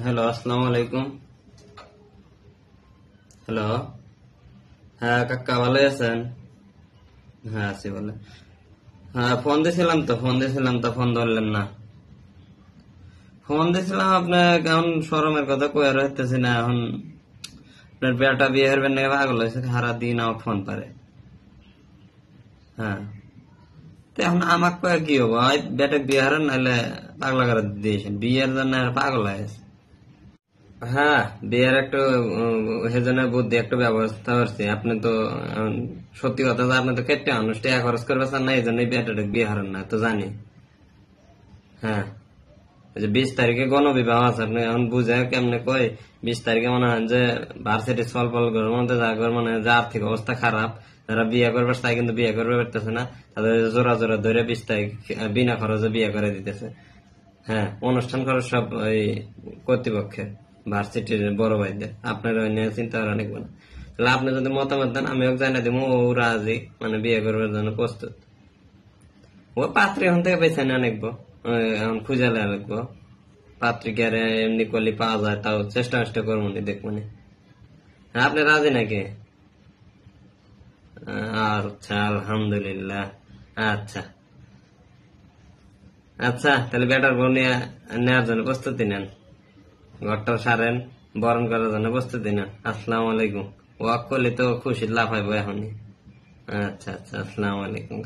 Hello, আসসালামু আলাইকুম। Hello. হ্যাঁ কাকা, ভালো আছেন? হ্যাঁ আছি, বলে। হ্যাঁ ফোন দিয়েছিলাম তো ফোন ধরলেন না। ফোন দিয়েছিলাম আপনার, এখন শরমের কথা কই আর হইতেছি না। এখন আপনার বেটা বিয়ে হারবেন না, পাগল হয়েছে, সারা দিন আমার ফোন পারে। হ্যাঁ, তো এখন আমাকে কয়ে কি হবো? বেটা বিয়ে হারেন, নাহলে পাগলা করে দিয়েছেন বিয়ের জন্য, আর পাগল হয়েছে। হ্যাঁ, বিয়ের একটু সেজন্য বুদ্ধি একটু ব্যবস্থা করছি। আপনি তো সত্যি কথা যে আপনি তো কেটে মানুষ টাকা খরচ করবে চান না, এই জন্যই বিয়েটা বিয়ে হারেন না, তো জানি। হ্যাঁ, এই যে 20 তারিখে গণবিবাহ আছে, আপনি এখন বুঝে কেমনে কই? 20 তারিখে মনে হয় যে ভার্সিটি ফল ঘরের মধ্যে যা ঘর, মানে যে আর্থিক অবস্থা খারাপ, যারা বিয়ে করবে চাই কিন্তু বিয়ে করবে পারতেছে না, তাদের জোড়া জোড়া ধরে 20 তারিখ বিনা খরচে বিয়ে করে দিতেছে। হ্যাঁ, অনুষ্ঠান খরচ সব ওই কর্তৃপক্ষের, ভার্সিটির বড় ভাইদের। আপনার ওই নিয়ে চিন্তা করা লাগবে না। তাহলে আপনি যদি মতামত দেন, আমিও জানিয়ে দিব ও রাজি, মানে বিয়ে করবার জন্য প্রস্তুত। ও পাত্রী এখন থেকে বেছে নিয়ে আনবো, এখন খুঁজে লাগবো। পাত্রী কি আর এমনি করলে পাওয়া যায়? তাও চেষ্টা করবো নি, দেখবো নি। হ্যাঁ, আপনি রাজি নাকি? আচ্ছা, আলহামদুলিল্লাহ। আচ্ছা আচ্ছা, তাহলে বেটার বউ নিয়ে নেওয়ার জন্য প্রস্তুতি নেন। ঘরটা সারেন, বরণ করার জন্য প্রস্তুতি নেন। আসসালামু আলাইকুম। ওয়াক করলে তো খুশি লাফাইবো এখনই। আচ্ছা আচ্ছা, আসসালামু আলাইকুম।